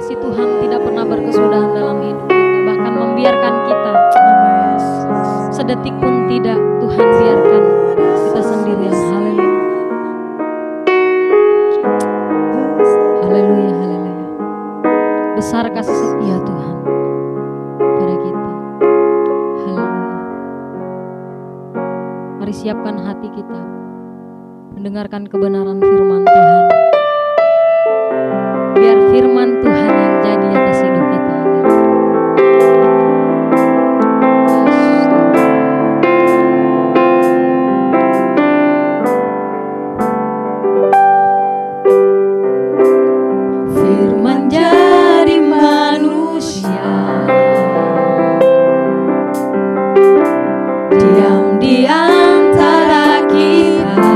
kasih Tuhan tidak pernah berkesudahan dalam hidup kita, bahkan membiarkan kita sedetik pun tidak. Tuhan biarkan kita sendirian. Haleluya. Haleluya, haleluya. Besar kasih setia Tuhan pada kita. Haleluya. Mari siapkan hati kita mendengarkan kebenaran firman Tuhan. Biar firman Tuhan yang jadi atas hidup kita. Firman jadi manusia, diam di antara kita.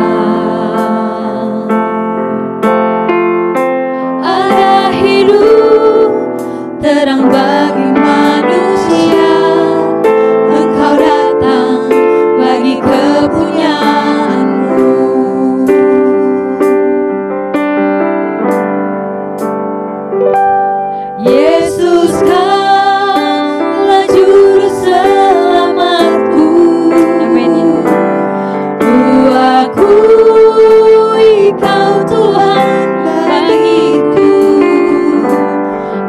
Ada hidup terang bagi manusia. Engkau datang bagi kepunyaanmu. Yesus, Kaulah juru selamatku. Ku akui Kau Tuhan bagiku.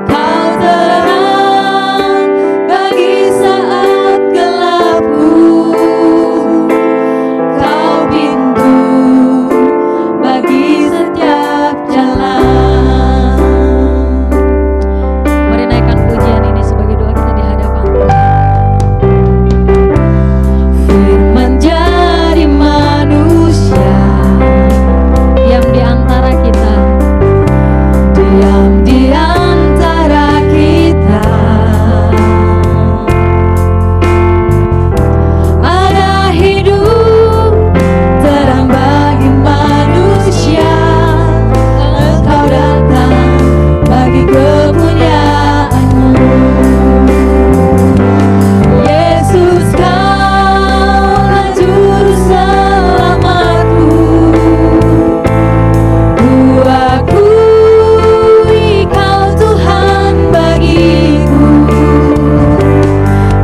Kau terang bagi saat gelapku. Kau pintu bagi setiap jalan. Mari naikkan pujian ini sebagai doa kita di hadapan Tuhan. Firman jadi manusia, Diam di antara kita. diam di antara kita. Ada hidup terang bagi manusia. Engkau datang bagi kepunyaanmu. Yesus, Kaulah juru selamatku. Ku akui Kau Tuhan bagiku.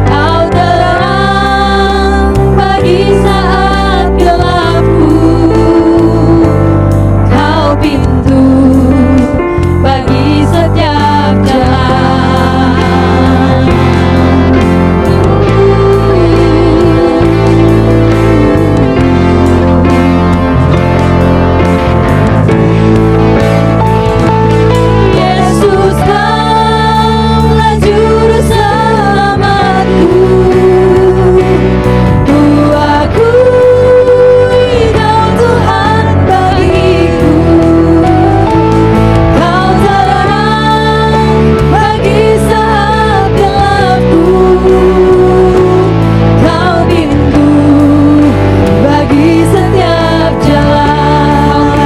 Kau terang bagi saat gelapku. Kau pintu bagi setiap jalan. Yesus, Kaulah juru selamatku. Ku akui Kau Tuhan bagiku. Kau terang bagi saat gelapku. Kau pintu bagi setiap jalan.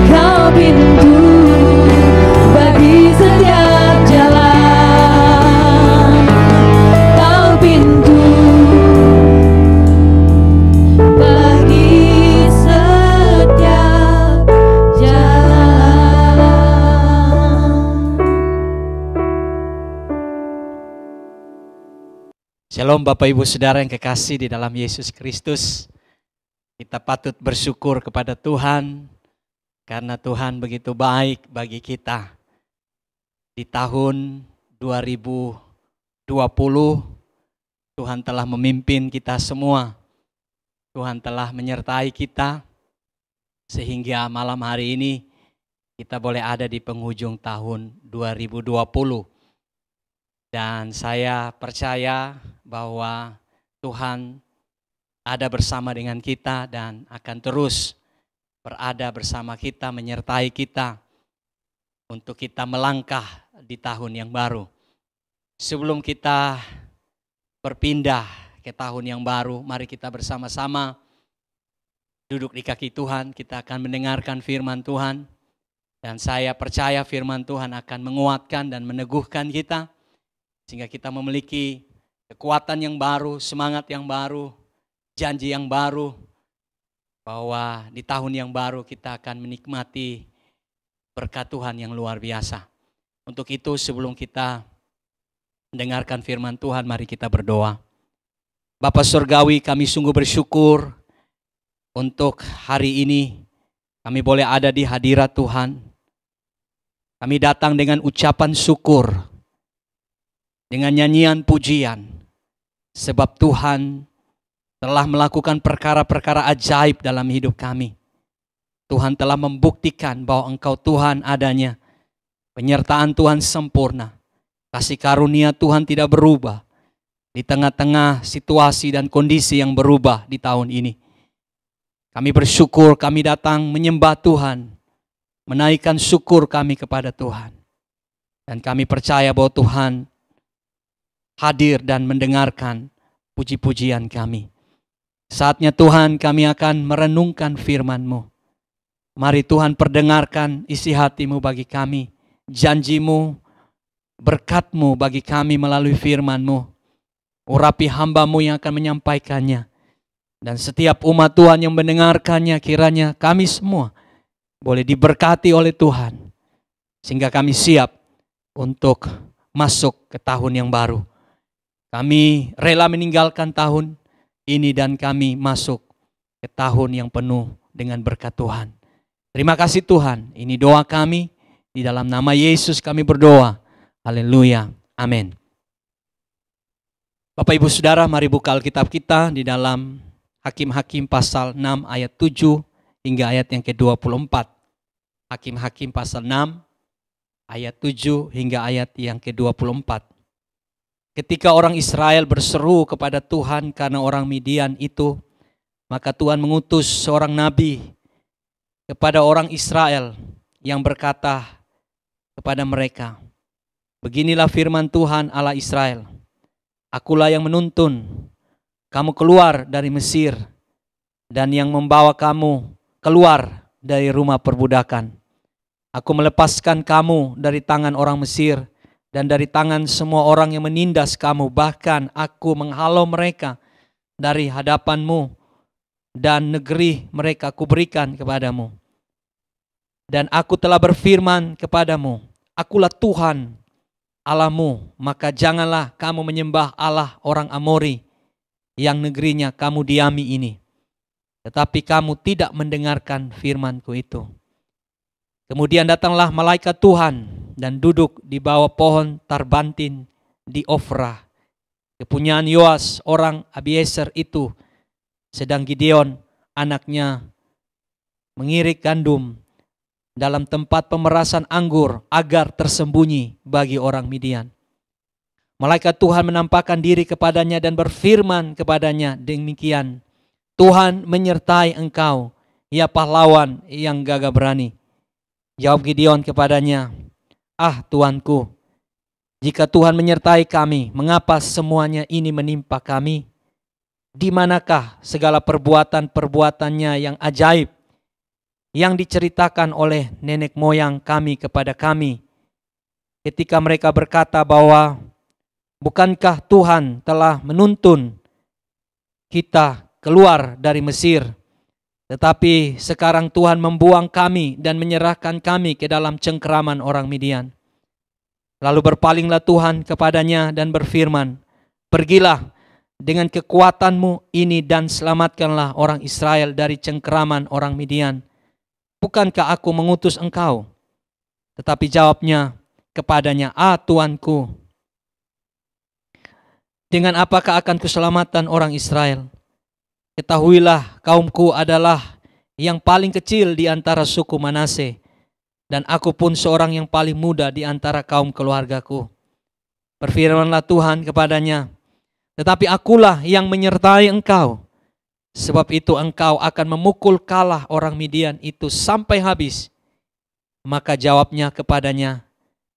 Kau pintu bagi setiap jalan. Kau pintu bagi setiap jalan. Shalom Bapak Ibu Saudara yang kekasih di dalam Yesus Kristus. Kita patut bersyukur kepada Tuhan karena Tuhan begitu baik bagi kita. Di tahun 2020 Tuhan telah memimpin kita semua. Tuhan telah menyertai kita sehingga malam hari ini kita boleh ada di penghujung tahun 2020. Dan saya percaya bahwa Tuhan ada bersama dengan kita dan akan terus berada bersama kita, menyertai kita untuk kita melangkah di tahun yang baru. Sebelum kita berpindah ke tahun yang baru, mari kita bersama-sama duduk di kaki Tuhan, kita akan mendengarkan firman Tuhan. Dan saya percaya firman Tuhan akan menguatkan dan meneguhkan kita, sehingga kita memiliki kekuatan yang baru, semangat yang baru, janji yang baru, bahwa di tahun yang baru kita akan menikmati berkat Tuhan yang luar biasa. Untuk itu sebelum kita mendengarkan firman Tuhan, mari kita berdoa. Bapa Surgawi, kami sungguh bersyukur untuk hari ini kami boleh ada di hadirat Tuhan. Kami datang dengan ucapan syukur, dengan nyanyian pujian, sebab Tuhan telah melakukan perkara-perkara ajaib dalam hidup kami. Tuhan telah membuktikan bahwa Engkau Tuhan adanya. Penyertaan Tuhan sempurna. Kasih karunia Tuhan tidak berubah di tengah-tengah situasi dan kondisi yang berubah di tahun ini. Kami bersyukur, kami datang menyembah Tuhan, menaikkan syukur kami kepada Tuhan. Dan kami percaya bahwa Tuhan hadir dan mendengarkan puji-pujian kami. Saatnya Tuhan kami akan merenungkan firman-Mu. Mari Tuhan perdengarkan isi hati-Mu bagi kami. Janji-Mu, berkat-Mu bagi kami melalui firman-Mu. Urapi hamba-Mu yang akan menyampaikannya. Dan setiap umat Tuhan yang mendengarkannya, kiranya kami semua boleh diberkati oleh Tuhan. Sehingga kami siap untuk masuk ke tahun yang baru. Kami rela meninggalkan tahun ini dan kami masuk ke tahun yang penuh dengan berkat Tuhan. Terima kasih Tuhan, ini doa kami. Di dalam nama Yesus kami berdoa. Haleluya. Amin. Bapak Ibu Saudara, mari buka Alkitab kita di dalam Hakim-Hakim pasal 6 ayat 7 hingga ayat yang ke-24. Hakim-Hakim pasal 6 ayat 7 hingga ayat yang ke-24. Ketika orang Israel berseru kepada Tuhan karena orang Midian itu, maka Tuhan mengutus seorang nabi kepada orang Israel yang berkata kepada mereka, beginilah firman Tuhan Allah Israel, akulah yang menuntun kamu keluar dari Mesir dan yang membawa kamu keluar dari rumah perbudakan. Aku melepaskan kamu dari tangan orang Mesir dan dari tangan semua orang yang menindas kamu. Bahkan aku menghalau mereka dari hadapanmu dan negeri mereka aku berikan kepadamu. Dan aku telah berfirman kepadamu, akulah Tuhan Allahmu, maka janganlah kamu menyembah Allah orang Amori yang negerinya kamu diami ini. Tetapi kamu tidak mendengarkan firmanku itu. Kemudian datanglah malaikat Tuhan dan duduk di bawah pohon tarbantin di Ofra, kepunyaan Yoas orang Abiezer itu, sedang Gideon anaknya mengirik gandum dalam tempat pemerasan anggur agar tersembunyi bagi orang Midian. Malaikat Tuhan menampakkan diri kepadanya dan berfirman kepadanya demikian, Tuhan menyertai engkau, ya pahlawan yang gagah berani. Jawab Gideon kepadanya, ah Tuanku, jika Tuhan menyertai kami, mengapa semuanya ini menimpa kami? Di manakah segala perbuatan-perbuatannya yang ajaib yang diceritakan oleh nenek moyang kami kepada kami, ketika mereka berkata bahwa bukankah Tuhan telah menuntun kita keluar dari Mesir, tetapi sekarang Tuhan membuang kami dan menyerahkan kami ke dalam cengkeraman orang Midian. Lalu berpalinglah Tuhan kepadanya dan berfirman, pergilah dengan kekuatanmu ini dan selamatkanlah orang Israel dari cengkeraman orang Midian. Bukankah aku mengutus engkau? Tetapi jawabnya kepadanya, ah Tuanku, dengan apakah akan keselamatan orang Israel? Ketahuilah kaumku adalah yang paling kecil di antara suku Manase, dan aku pun seorang yang paling muda di antara kaum keluargaku. Berfirmanlah Tuhan kepadanya, tetapi akulah yang menyertai engkau. Sebab itu engkau akan memukul kalah orang Midian itu sampai habis. Maka jawabnya kepadanya,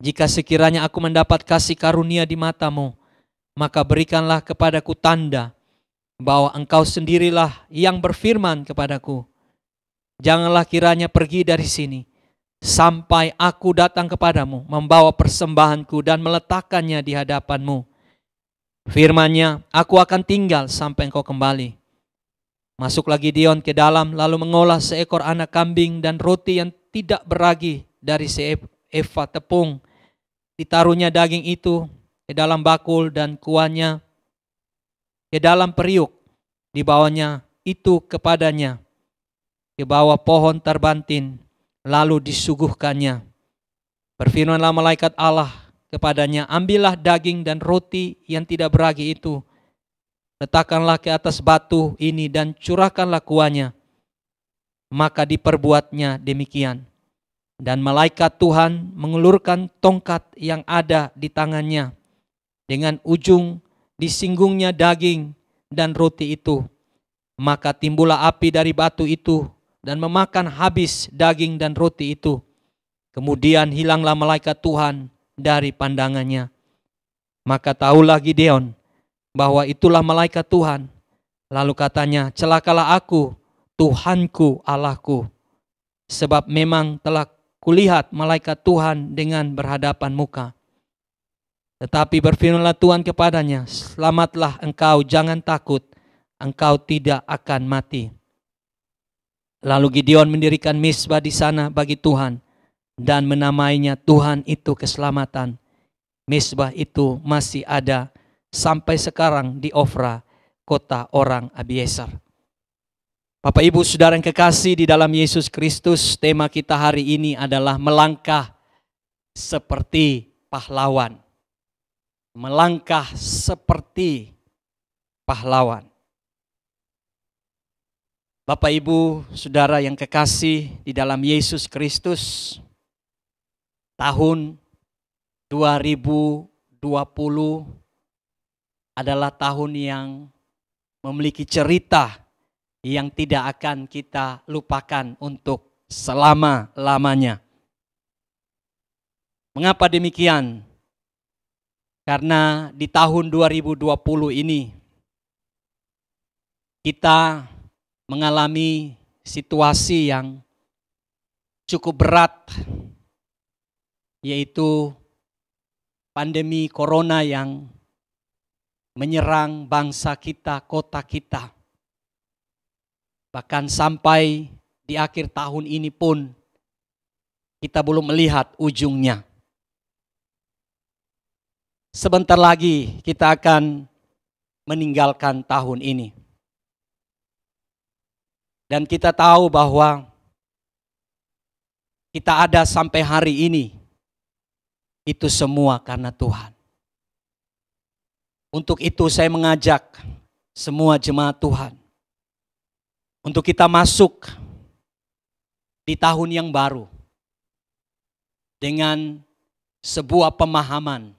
jika sekiranya aku mendapat kasih karunia di matamu, maka berikanlah kepadaku tanda bahwa engkau sendirilah yang berfirman kepadaku. Janganlah kiranya pergi dari sini sampai aku datang kepadamu membawa persembahanku dan meletakkannya di hadapanmu. Firman-Nya, aku akan tinggal sampai engkau kembali. Masuklah Gideon ke dalam, lalu mengolah seekor anak kambing dan roti yang tidak beragi dari seefa tepung. ditaruhnya daging itu ke dalam bakul dan kuahnya ke dalam periuk, dibawanya itu kepadanya ke bawah pohon terbantin, lalu disuguhkannya. Berfirmanlah malaikat Allah kepadanya, ambillah daging dan roti yang tidak beragi itu, letakkanlah ke atas batu ini dan curahkanlah kuahnya. Maka diperbuatnya demikian. Dan malaikat Tuhan mengulurkan tongkat yang ada di tangannya, dengan ujung disinggungnya daging dan roti itu. Maka timbullah api dari batu itu dan memakan habis daging dan roti itu. Kemudian hilanglah malaikat Tuhan dari pandangannya. Maka tahulah Gideon bahwa itulah malaikat Tuhan. Lalu katanya, celakalah aku, Tuhanku Allahku, sebab memang telah kulihat malaikat Tuhan dengan berhadapan muka. Tetapi berfirmanlah Tuhan kepadanya, selamatlah engkau, jangan takut, engkau tidak akan mati. Lalu Gideon mendirikan misbah di sana bagi Tuhan dan menamainya Tuhan itu keselamatan. Misbah itu masih ada sampai sekarang di Ofra, kota orang Abiezer. Bapak Ibu Saudara yang kekasih di dalam Yesus Kristus, tema kita hari ini adalah melangkah seperti pahlawan. Melangkah seperti pahlawan. Bapak Ibu Saudara yang kekasih di dalam Yesus Kristus, tahun 2020 adalah tahun yang memiliki cerita yang tidak akan kita lupakan untuk selama-lamanya. Mengapa demikian? Karena di tahun 2020 ini kita mengalami situasi yang cukup berat, yaitu pandemi corona yang menyerang bangsa kita, kota kita. Bahkan sampai di akhir tahun ini pun kita belum melihat ujungnya. Sebentar lagi kita akan meninggalkan tahun ini. Dan kita tahu bahwa kita ada sampai hari ini, itu semua karena Tuhan. Untuk itu saya mengajak semua jemaat Tuhan, untuk kita masuk di tahun yang baru dengan sebuah pemahaman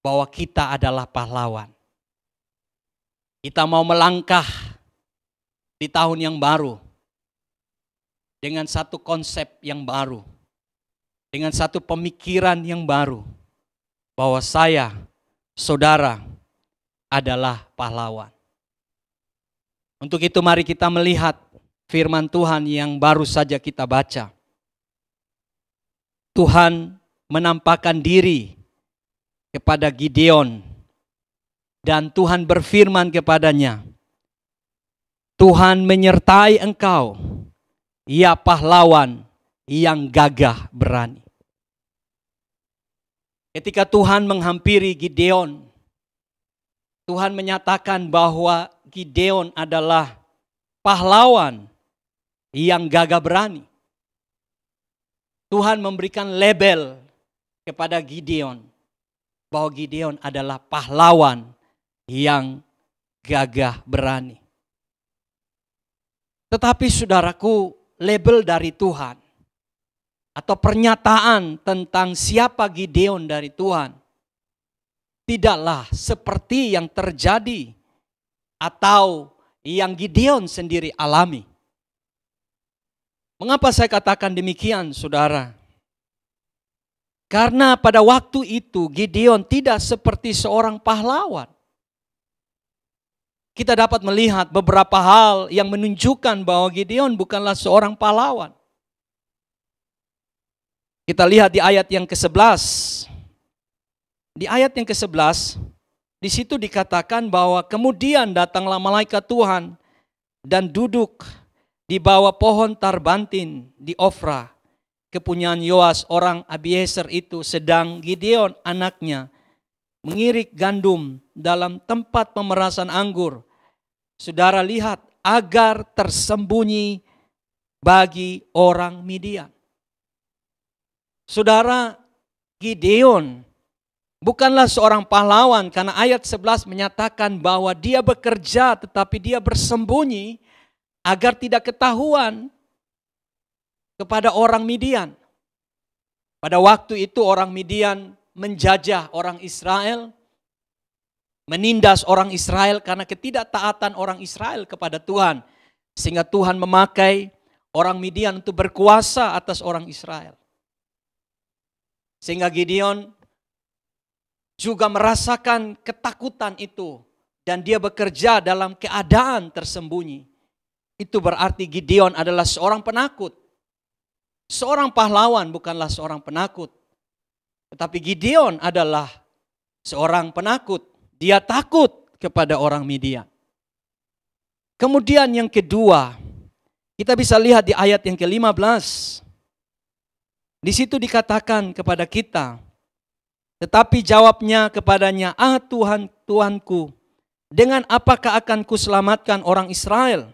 bahwa kita adalah pahlawan. Kita mau melangkah di tahun yang baru dengan satu konsep yang baru, dengan satu pemikiran yang baru, bahwa saya, saudara, adalah pahlawan. Untuk itu mari kita melihat firman Tuhan yang baru saja kita baca. Tuhan menampakkan diri kepada Gideon dan Tuhan berfirman kepadanya, Tuhan menyertai engkau, ya pahlawan yang gagah berani. Ketika Tuhan menghampiri Gideon, Tuhan menyatakan bahwa Gideon adalah pahlawan yang gagah berani. Tuhan memberikan label kepada Gideon bahwa Gideon adalah pahlawan yang gagah berani. Tetapi saudaraku, label dari Tuhan atau pernyataan tentang siapa Gideon dari Tuhan tidaklah seperti yang terjadi atau yang Gideon sendiri alami. Mengapa saya katakan demikian, saudara? Karena pada waktu itu Gideon tidak seperti seorang pahlawan. Kita dapat melihat beberapa hal yang menunjukkan bahwa Gideon bukanlah seorang pahlawan. Kita lihat di ayat yang ke-11. Di ayat yang ke-11, di situ dikatakan bahwa kemudian datanglah malaikat Tuhan dan duduk di bawah pohon tarbantin di Ofra, kepunyaan Yoas orang Abiezer itu, sedang Gideon anaknya mengirik gandum dalam tempat pemerasan anggur. Saudara lihat, agar tersembunyi bagi orang Midian. Saudara, Gideon bukanlah seorang pahlawan, karena ayat 11 menyatakan bahwa dia bekerja tetapi dia bersembunyi agar tidak ketahuan kepada orang Midian. Pada waktu itu orang Midian menjajah orang Israel, menindas orang Israel karena ketidaktaatan orang Israel kepada Tuhan. Sehingga Tuhan memakai orang Midian untuk berkuasa atas orang Israel. Sehingga Gideon juga merasakan ketakutan itu. Dan dia bekerja dalam keadaan tersembunyi. Itu berarti Gideon adalah seorang penakut. Seorang pahlawan bukanlah seorang penakut. Tetapi Gideon adalah seorang penakut. Dia takut kepada orang Midian. Kemudian yang kedua, kita bisa lihat di ayat yang ke-15. Di situ dikatakan kepada kita, tetapi jawabnya kepadanya, Tuhan, Tuanku, dengan apakah akan kuselamatkan orang Israel?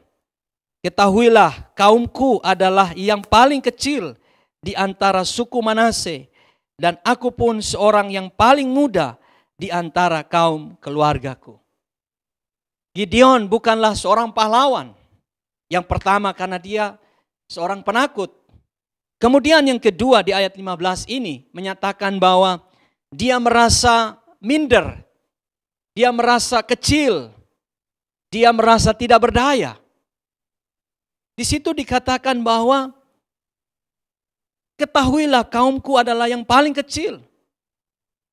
Ketahuilah, kaumku adalah yang paling kecil di antara suku Manase, dan aku pun seorang yang paling muda di antara kaum keluargaku. Gideon bukanlah seorang pahlawan. Yang pertama karena dia seorang penakut. Kemudian yang kedua di ayat 15 ini menyatakan bahwa dia merasa minder. Dia merasa kecil. Dia merasa tidak berdaya. Di situ dikatakan bahwa ketahuilah kaumku adalah yang paling kecil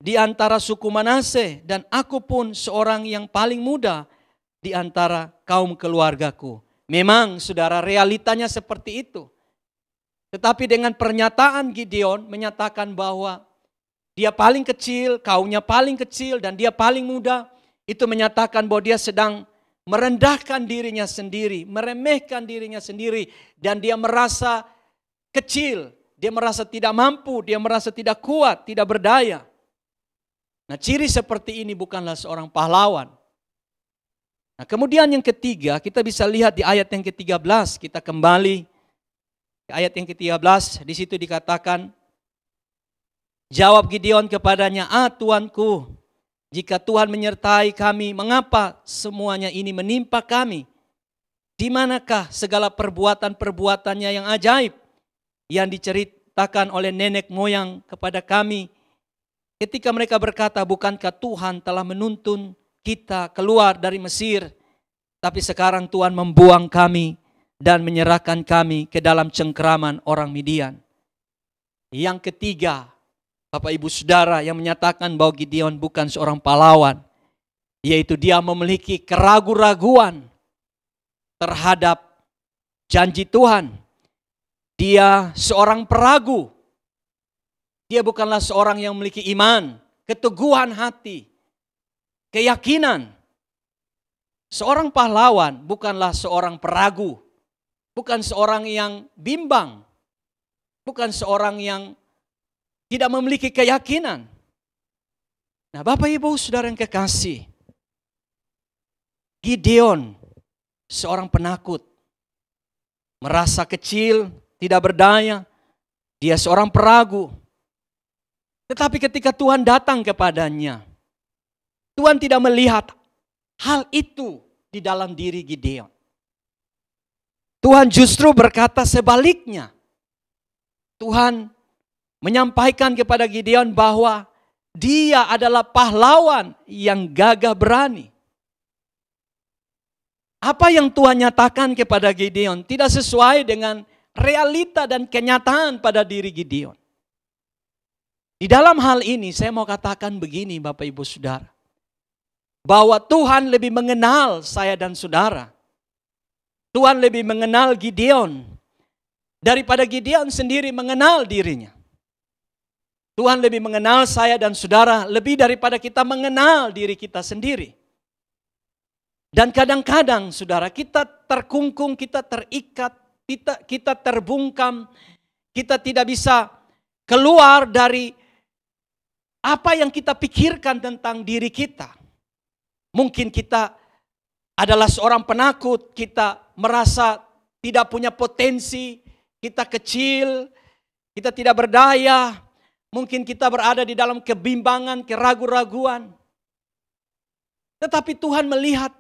di antara suku Manase, dan aku pun seorang yang paling muda di antara kaum keluargaku. Memang saudara, realitanya seperti itu. Tetapi dengan pernyataan Gideon menyatakan bahwa dia paling kecil, kaumnya paling kecil, dan dia paling muda, itu menyatakan bahwa dia sedang merendahkan dirinya sendiri, meremehkan dirinya sendiri, dan dia merasa kecil, dia merasa tidak mampu, dia merasa tidak kuat, tidak berdaya. Nah, ciri seperti ini bukanlah seorang pahlawan. Nah, kemudian yang ketiga, kita bisa lihat di ayat yang ke-13, kita kembali ke ayat yang ke-13, di situ dikatakan, jawab Gideon kepadanya, Tuanku, jika Tuhan menyertai kami, mengapa semuanya ini menimpa kami? Di manakah segala perbuatan-perbuatannya yang ajaib yang diceritakan oleh nenek moyang kepada kami? Ketika mereka berkata, bukankah Tuhan telah menuntun kita keluar dari Mesir, tapi sekarang Tuhan membuang kami dan menyerahkan kami ke dalam cengkeraman orang Midian. Yang ketiga, Bapak Ibu Saudara, yang menyatakan bahwa Gideon bukan seorang pahlawan, yaitu dia memiliki keraguan-raguan terhadap janji Tuhan. Dia seorang peragu. Dia bukanlah seorang yang memiliki iman, keteguhan hati, keyakinan. Seorang pahlawan bukanlah seorang peragu, bukan seorang yang bimbang, bukan seorang yang tidak memiliki keyakinan. Nah, Bapak Ibu Saudara yang kekasih, Gideon seorang penakut, merasa kecil, tidak berdaya, dia seorang peragu. Tetapi ketika Tuhan datang kepadanya, Tuhan tidak melihat hal itu di dalam diri Gideon. Tuhan justru berkata sebaliknya. Tuhan menyampaikan kepada Gideon bahwa dia adalah pahlawan yang gagah berani. Apa yang Tuhan nyatakan kepada Gideon tidak sesuai dengan realita dan kenyataan pada diri Gideon. Di dalam hal ini saya mau katakan begini Bapak Ibu Saudara. Bahwa Tuhan lebih mengenal saya dan saudara. Tuhan lebih mengenal Gideon daripada Gideon sendiri mengenal dirinya. Tuhan lebih mengenal saya dan saudara lebih daripada kita mengenal diri kita sendiri. Dan kadang-kadang saudara, kita terkungkung, kita terikat, kita terbungkam, Kita tidak bisa keluar dari apa yang kita pikirkan tentang diri kita. Mungkin kita adalah seorang penakut, kita merasa tidak punya potensi, kita kecil, kita tidak berdaya. Mungkin kita berada di dalam kebimbangan, keraguan-raguan. Tetapi Tuhan melihat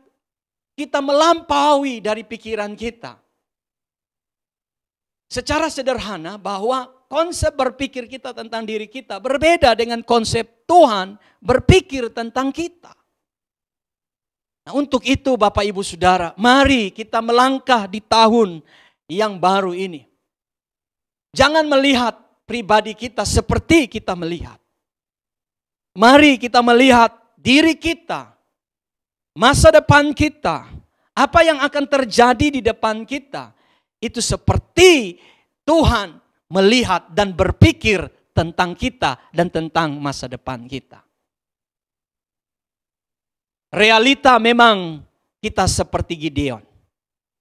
kita melampaui dari pikiran kita. Secara sederhana bahwa konsep berpikir kita tentang diri kita berbeda dengan konsep Tuhan berpikir tentang kita. Nah, untuk itu Bapak Ibu Saudara, mari kita melangkah di tahun yang baru ini. Jangan melihat pribadi kita seperti kita melihat. Mari kita melihat diri kita, masa depan kita, apa yang akan terjadi di depan kita. Itu seperti Tuhan melihat dan berpikir tentang kita dan tentang masa depan kita. Realita memang kita seperti Gideon.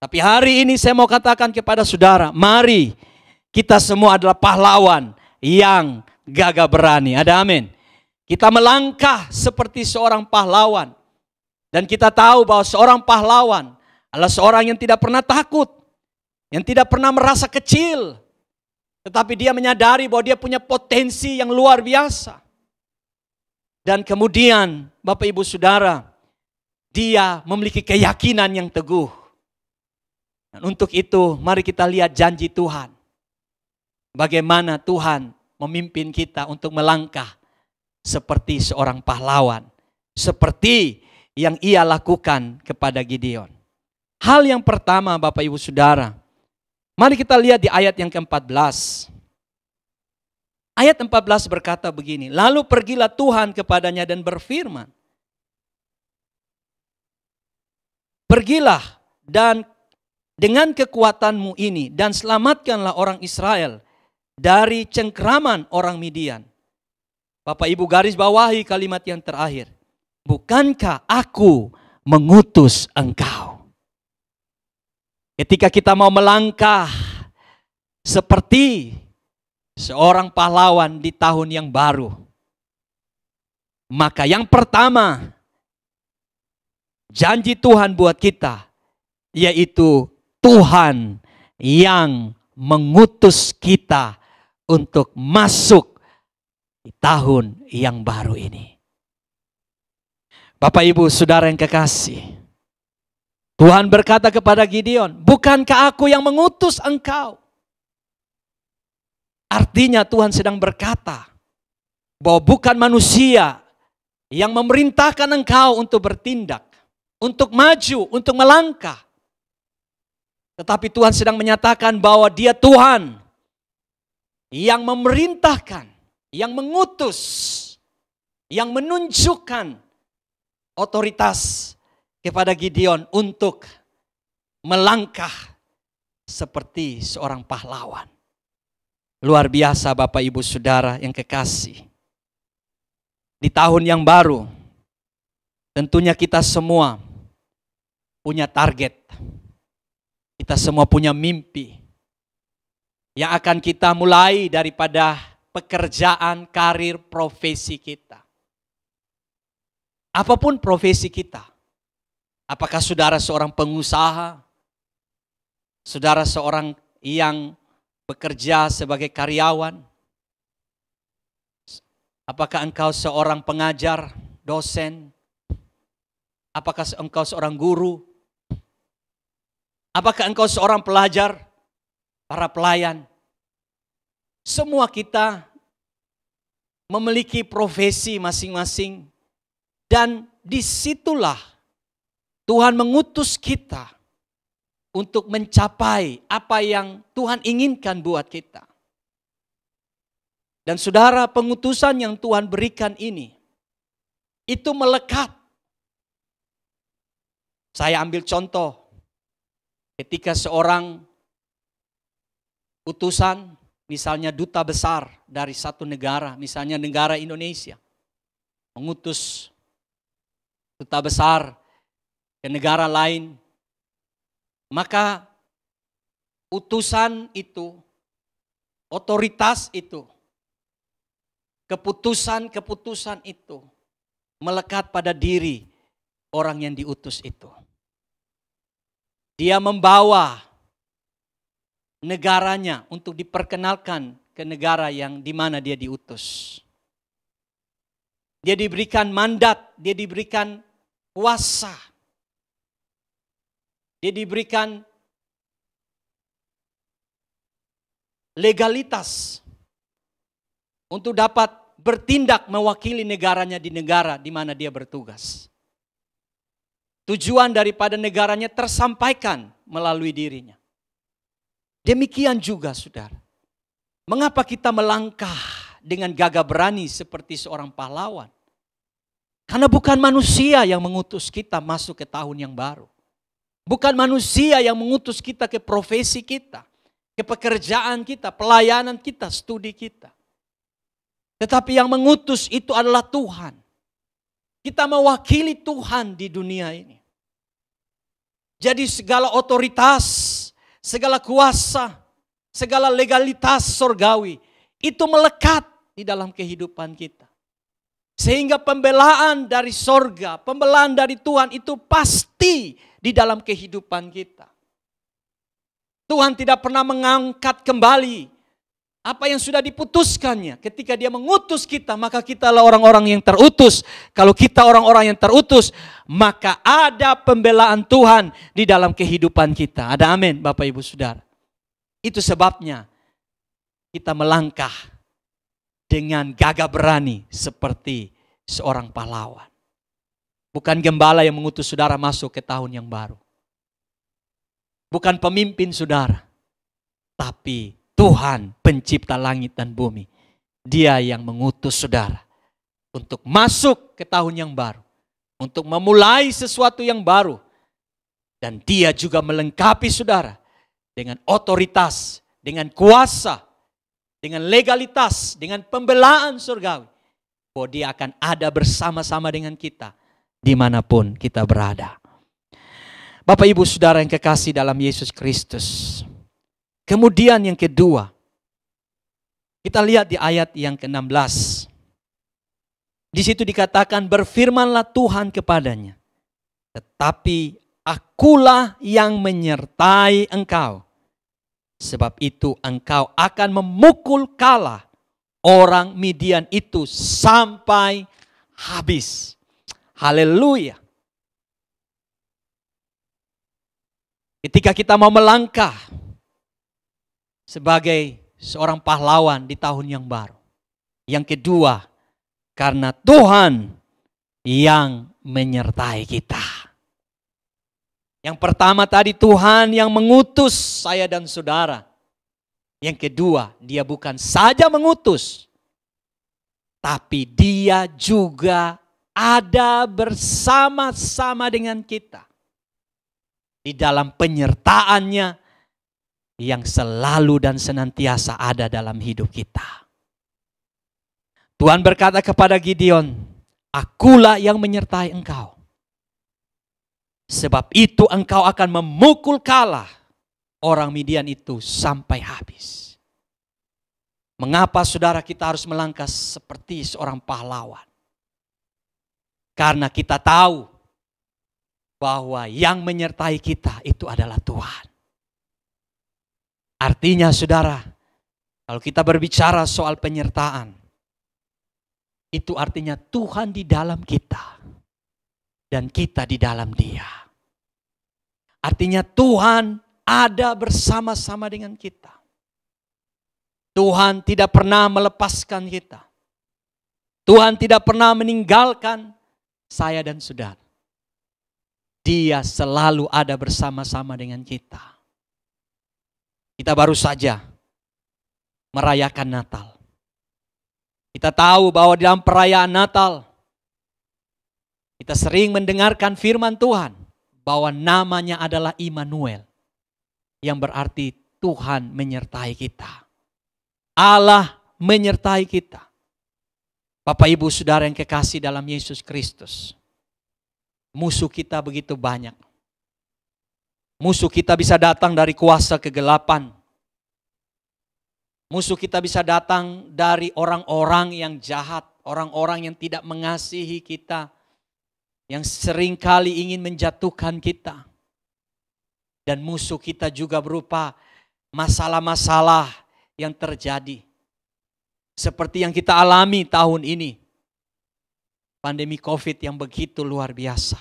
Tapi hari ini saya mau katakan kepada saudara, mari kita semua adalah pahlawan yang gagah berani. Ada amin. Kita melangkah seperti seorang pahlawan. Dan kita tahu bahwa seorang pahlawan adalah seorang yang tidak pernah takut. Yang tidak pernah merasa kecil. Tetapi dia menyadari bahwa dia punya potensi yang luar biasa. Dan kemudian Bapak Ibu Saudara, dia memiliki keyakinan yang teguh. Dan untuk itu mari kita lihat janji Tuhan. Bagaimana Tuhan memimpin kita untuk melangkah seperti seorang pahlawan. Seperti yang ia lakukan kepada Gideon. Hal yang pertama Bapak Ibu Saudara, mari kita lihat di ayat yang ke-14. Ayat 14 berkata begini, lalu pergilah Tuhan kepadanya dan berfirman, pergilah dan dengan kekuatanmu ini dan selamatkanlah orang Israel dari cengkraman orang Midian. Bapak Ibu garis bawahi kalimat yang terakhir. Bukankah aku mengutus engkau? Ketika kita mau melangkah seperti seorang pahlawan di tahun yang baru, maka yang pertama janji Tuhan buat kita, yaitu Tuhan yang mengutus kita untuk masuk di tahun yang baru ini. Bapak Ibu Saudara yang kekasih, Tuhan berkata kepada Gideon, bukankah aku yang mengutus engkau? Artinya Tuhan sedang berkata bahwa bukan manusia yang memerintahkan engkau untuk bertindak, untuk maju, untuk melangkah. Tetapi Tuhan sedang menyatakan bahwa Dia Tuhan yang memerintahkan, yang mengutus, yang menunjukkan otoritas kepada Gideon untuk melangkah seperti seorang pahlawan. Luar biasa Bapak Ibu Saudara yang kekasih. Di tahun yang baru, tentunya kita semua punya target. Kita semua punya mimpi yang akan kita mulai daripada pekerjaan, karir, profesi kita. Apapun profesi kita. Apakah saudara seorang pengusaha? Saudara seorang yang bekerja sebagai karyawan? Apakah engkau seorang pengajar, dosen? Apakah engkau seorang guru? Apakah engkau seorang pelajar, para pelayan? Semua kita memiliki profesi masing-masing. Dan disitulah Tuhan mengutus kita untuk mencapai apa yang Tuhan inginkan buat kita. Dan saudara, pengutusan yang Tuhan berikan ini, itu melekat. Saya ambil contoh, ketika seorang utusan, misalnya duta besar dari satu negara, misalnya negara Indonesia, mengutus duta besar ke negara lain, maka utusan itu otoritas itu, keputusan-keputusan itu melekat pada diri orang yang diutus itu. Dia membawa negaranya untuk diperkenalkan ke negara yang di mana dia diutus. Dia diberikan mandat, dia diberikan kuasa. Dia diberikan legalitas untuk dapat bertindak mewakili negaranya di negara di mana dia bertugas. Tujuan daripada negaranya tersampaikan melalui dirinya. Demikian juga saudara. Mengapa kita melangkah dengan gagah berani seperti seorang pahlawan? Karena bukan manusia yang mengutus kita masuk ke tahun yang baru. Bukan manusia yang mengutus kita ke profesi kita, ke pekerjaan kita, pelayanan kita, studi kita. Tetapi yang mengutus itu adalah Tuhan. Kita mewakili Tuhan di dunia ini. Jadi segala otoritas, segala kuasa, segala legalitas surgawi itu melekat di dalam kehidupan kita. Sehingga pembelaan dari sorga, pembelaan dari Tuhan itu pasti di dalam kehidupan kita. Tuhan tidak pernah mengangkat kembali apa yang sudah diputuskannya. Ketika dia mengutus kita, maka kita adalah orang-orang yang terutus. Kalau kita orang-orang yang terutus, maka ada pembelaan Tuhan di dalam kehidupan kita. Ada amin Bapak Ibu Saudara. Itu sebabnya kita melangkah dengan gagah berani seperti seorang pahlawan. Bukan gembala yang mengutus saudara masuk ke tahun yang baru. Bukan pemimpin saudara. Tapi Tuhan pencipta langit dan bumi. Dia yang mengutus saudara untuk masuk ke tahun yang baru. Untuk memulai sesuatu yang baru. Dan dia juga melengkapi saudara dengan otoritas, dengan kuasa, dengan legalitas, dengan pembelaan surgawi. Bahwa dia akan ada bersama-sama dengan kita dimanapun kita berada. Bapak Ibu Saudara yang kekasih dalam Yesus Kristus. Kemudian yang kedua, kita lihat di ayat yang ke-16. Di situ dikatakan, berfirmanlah Tuhan kepadanya, tetapi akulah yang menyertai engkau. Sebab itu engkau akan memukul kalah orang Midian itu sampai habis. Haleluya. Ketika kita mau melangkah sebagai seorang pahlawan di tahun yang baru. Yang kedua, karena Tuhan yang menyertai kita. Yang pertama tadi Tuhan yang mengutus saya dan saudara. Yang kedua, dia bukan saja mengutus, tapi dia juga ada bersama-sama dengan kita. Di dalam penyertaannya yang selalu dan senantiasa ada dalam hidup kita. Tuhan berkata kepada Gideon, akulah yang menyertai engkau. Sebab itu engkau akan memukul kalah orang Midian itu sampai habis. Mengapa saudara kita harus melangkah seperti seorang pahlawan? Karena kita tahu bahwa yang menyertai kita itu adalah Tuhan. Artinya saudara, kalau kita berbicara soal penyertaan, itu artinya Tuhan di dalam kita dan kita di dalam Dia. Artinya Tuhan ada bersama-sama dengan kita. Tuhan tidak pernah melepaskan kita. Tuhan tidak pernah meninggalkan saya dan saudara. Dia selalu ada bersama-sama dengan kita. Kita baru saja merayakan Natal. Kita tahu bahwa dalam perayaan Natal, kita sering mendengarkan firman Tuhan bahwa namanya adalah Immanuel, yang berarti Tuhan menyertai kita. Allah menyertai kita. Bapak Ibu Saudara yang kekasih dalam Yesus Kristus. Musuh kita begitu banyak. Musuh kita bisa datang dari kuasa kegelapan. Musuh kita bisa datang dari orang-orang yang jahat, orang-orang yang tidak mengasihi kita, yang seringkali ingin menjatuhkan kita. Dan musuh kita juga berupa masalah-masalah yang terjadi. Seperti yang kita alami tahun ini. Pandemi COVID yang begitu luar biasa.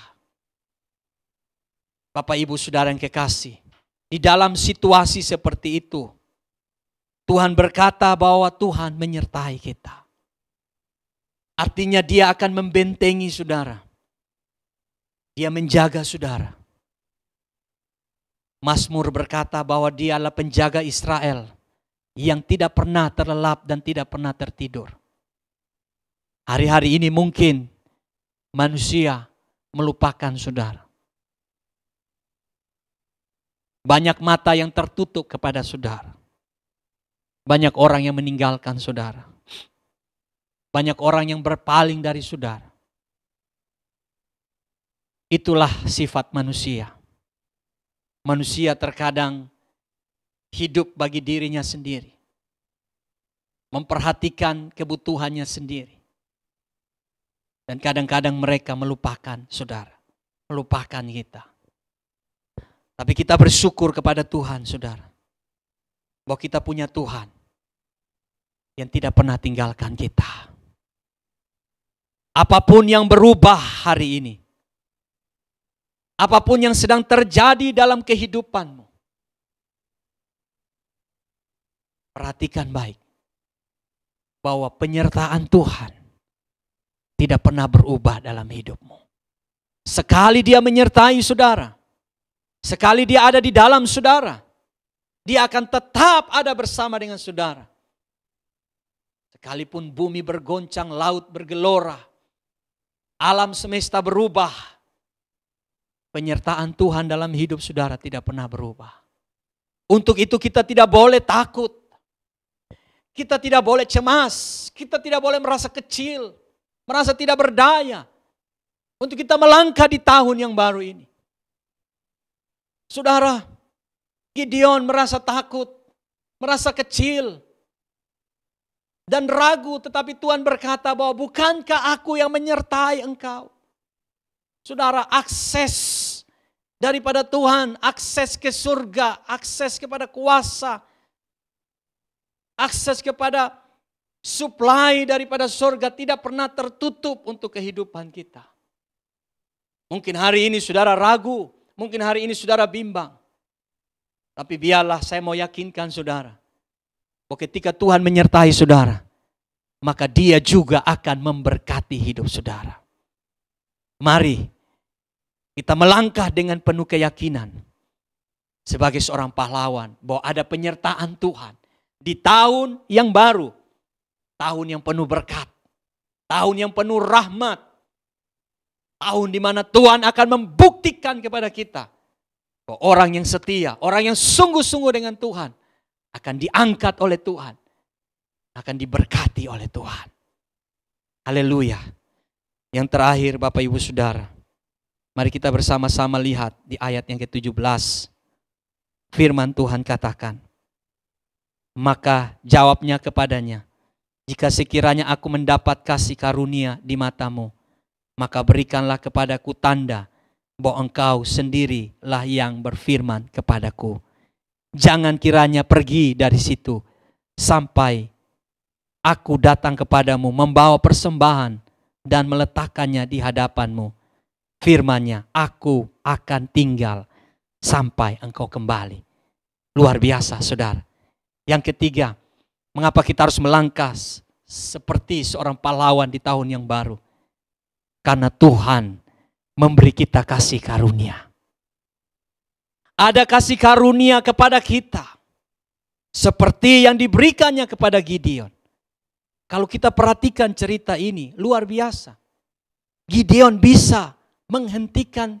Bapak Ibu Saudara yang kekasih, di dalam situasi seperti itu, Tuhan berkata bahwa Tuhan menyertai kita. Artinya Dia akan membentengi saudara. Dia menjaga saudara. Mazmur berkata bahwa Dia adalah penjaga Israel yang tidak pernah terlelap dan tidak pernah tertidur. Hari-hari ini mungkin manusia melupakan saudara. Banyak mata yang tertutup kepada saudara. Banyak orang yang meninggalkan saudara. Banyak orang yang berpaling dari saudara. Itulah sifat manusia. Manusia terkadang hidup bagi dirinya sendiri. Memperhatikan kebutuhannya sendiri. Dan kadang-kadang mereka melupakan saudara. Melupakan kita. Tapi kita bersyukur kepada Tuhan saudara. Bahwa kita punya Tuhan yang tidak pernah tinggalkan kita. Apapun yang berubah hari ini, apapun yang sedang terjadi dalam kehidupanmu, perhatikan baik bahwa penyertaan Tuhan tidak pernah berubah dalam hidupmu. Sekali Dia menyertai saudara, sekali Dia ada di dalam saudara, Dia akan tetap ada bersama dengan saudara. Sekalipun bumi bergoncang, laut bergelora, alam semesta berubah, penyertaan Tuhan dalam hidup saudara tidak pernah berubah. Untuk itu kita tidak boleh takut. Kita tidak boleh cemas. Kita tidak boleh merasa kecil, merasa tidak berdaya. Untuk kita melangkah di tahun yang baru ini. Saudara, Gideon merasa takut, merasa kecil, dan ragu, tetapi Tuhan berkata bahwa bukankah aku yang menyertai engkau? Saudara, akses daripada Tuhan, akses ke surga, akses kepada kuasa, akses kepada supply daripada surga tidak pernah tertutup untuk kehidupan kita. Mungkin hari ini saudara ragu, mungkin hari ini saudara bimbang. Tapi biarlah saya mau yakinkan saudara, bahwa ketika Tuhan menyertai saudara, maka Dia juga akan memberkati hidup saudara. Mari kita melangkah dengan penuh keyakinan sebagai seorang pahlawan bahwa ada penyertaan Tuhan di tahun yang baru, tahun yang penuh berkat, tahun yang penuh rahmat, tahun di mana Tuhan akan membuktikan kepada kita bahwa orang yang setia, orang yang sungguh-sungguh dengan Tuhan akan diangkat oleh Tuhan, akan diberkati oleh Tuhan. Haleluya. Yang terakhir Bapak Ibu Saudara, mari kita bersama-sama lihat di ayat yang ke-17. Firman Tuhan katakan, maka jawabnya kepadanya, jika sekiranya aku mendapat kasih karunia di matamu, maka berikanlah kepadaku tanda bahwa engkau sendirilah yang berfirman kepadaku. Jangan kiranya pergi dari situ sampai aku datang kepadamu membawa persembahan dan meletakkannya di hadapanmu. Firman-Nya, aku akan tinggal sampai engkau kembali. Luar biasa saudara. Yang ketiga, mengapa kita harus melangkah seperti seorang pahlawan di tahun yang baru? Karena Tuhan memberi kita kasih karunia. Ada kasih karunia kepada kita. Seperti yang diberikannya kepada Gideon. Kalau kita perhatikan cerita ini, luar biasa. Gideon bisa menghentikan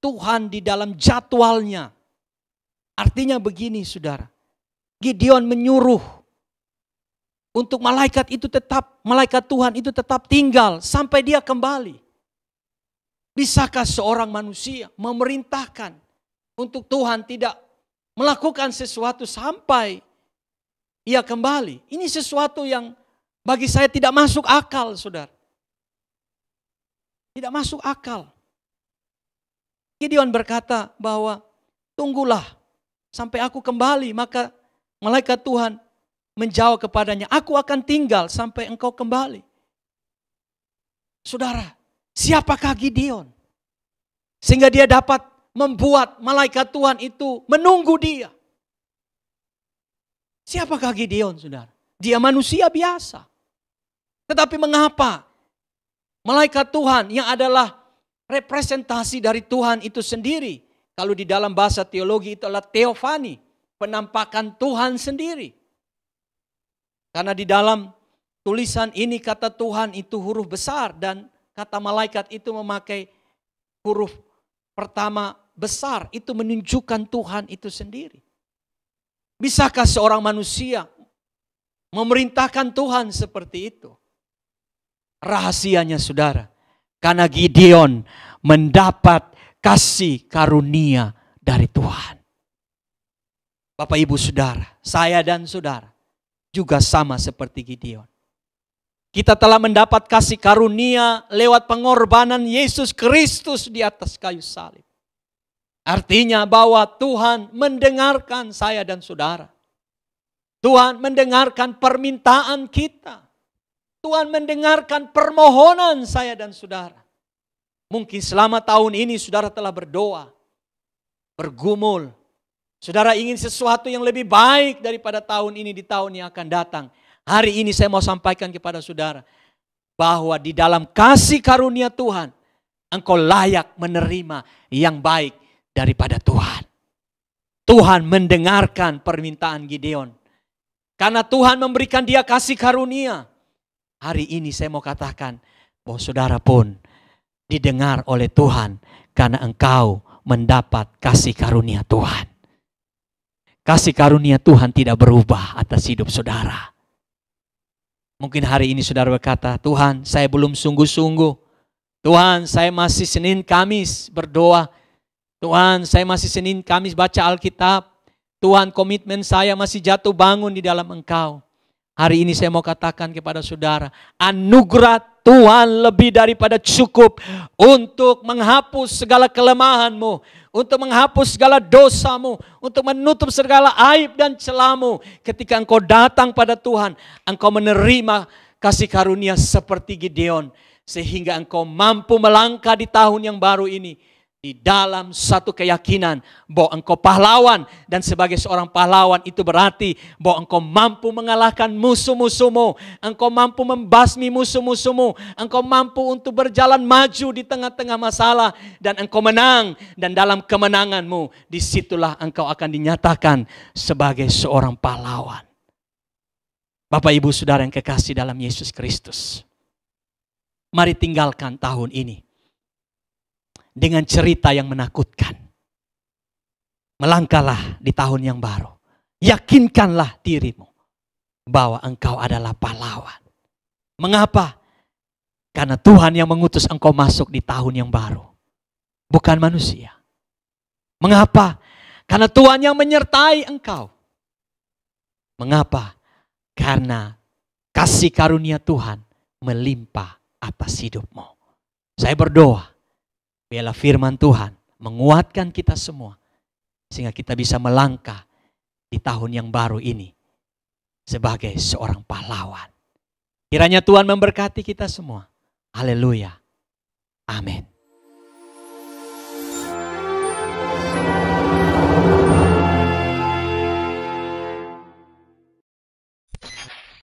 Tuhan di dalam jadwalnya. Artinya begini saudara. Gideon menyuruh untuk malaikat Tuhan itu tetap tinggal sampai dia kembali. Bisakah seorang manusia memerintahkan untuk Tuhan tidak melakukan sesuatu sampai ia kembali. Ini sesuatu yang bagi saya tidak masuk akal, saudara. Tidak masuk akal. Gideon berkata bahwa tunggulah sampai aku kembali. Maka malaikat Tuhan menjawab kepadanya, aku akan tinggal sampai engkau kembali. Saudara, siapakah Gideon? Sehingga dia dapat membuat malaikat Tuhan itu menunggu dia. Siapakah Gideon, saudara? Dia manusia biasa. Tetapi mengapa malaikat Tuhan yang adalah representasi dari Tuhan itu sendiri. Kalau di dalam bahasa teologi itu adalah teofani. Penampakan Tuhan sendiri. Karena di dalam tulisan ini kata Tuhan itu huruf besar. Dan kata malaikat itu memakai huruf pertama besar. Itu menunjukkan Tuhan itu sendiri. Bisakah seorang manusia memerintahkan Tuhan seperti itu? Rahasianya, saudara, karena Gideon mendapat kasih karunia dari Tuhan. Bapak, Ibu, Saudara, saya dan saudara juga sama seperti Gideon. Kita telah mendapat kasih karunia lewat pengorbanan Yesus Kristus di atas kayu salib. Artinya bahwa Tuhan mendengarkan saya dan saudara. Tuhan mendengarkan permintaan kita. Tuhan mendengarkan permohonan saya dan saudara. Mungkin selama tahun ini saudara telah berdoa, bergumul. Saudara ingin sesuatu yang lebih baik daripada tahun ini di tahun yang akan datang. Hari ini saya mau sampaikan kepada saudara bahwa di dalam kasih karunia Tuhan, engkau layak menerima yang baik daripada Tuhan. Tuhan mendengarkan permintaan Gideon. Karena Tuhan memberikan dia kasih karunia. Hari ini saya mau katakan bahwa saudara pun didengar oleh Tuhan karena engkau mendapat kasih karunia Tuhan. Kasih karunia Tuhan tidak berubah atas hidup saudara. Mungkin hari ini saudara berkata, Tuhan, saya belum sungguh-sungguh. Tuhan, saya masih Senin Kamis berdoa. Tuhan, saya masih Senin Kamis baca Alkitab. Tuhan, komitmen saya masih jatuh bangun di dalam Engkau. Hari ini saya mau katakan kepada saudara, anugerah Tuhan lebih daripada cukup untuk menghapus segala kelemahanmu, untuk menghapus segala dosamu, untuk menutup segala aib dan celamu. Ketika engkau datang pada Tuhan, engkau menerima kasih karunia seperti Gideon, sehingga engkau mampu melangkah di tahun yang baru ini di dalam satu keyakinan bahwa engkau pahlawan, dan sebagai seorang pahlawan itu berarti bahwa engkau mampu mengalahkan musuh-musuhmu, engkau mampu membasmi musuh-musuhmu, engkau mampu untuk berjalan maju di tengah-tengah masalah dan engkau menang, dan dalam kemenanganmu disitulah engkau akan dinyatakan sebagai seorang pahlawan. Bapak, Ibu, Saudara yang kekasih dalam Yesus Kristus, mari tinggalkan tahun ini dengan cerita yang menakutkan. Melangkahlah di tahun yang baru. Yakinkanlah dirimu bahwa engkau adalah pahlawan. Mengapa? Karena Tuhan yang mengutus engkau masuk di tahun yang baru, bukan manusia. Mengapa? Karena Tuhan yang menyertai engkau. Mengapa? Karena kasih karunia Tuhan melimpah atas hidupmu. Saya berdoa, biarlah firman Tuhan menguatkan kita semua, sehingga kita bisa melangkah di tahun yang baru ini sebagai seorang pahlawan. Kiranya Tuhan memberkati kita semua. Haleluya. Amin.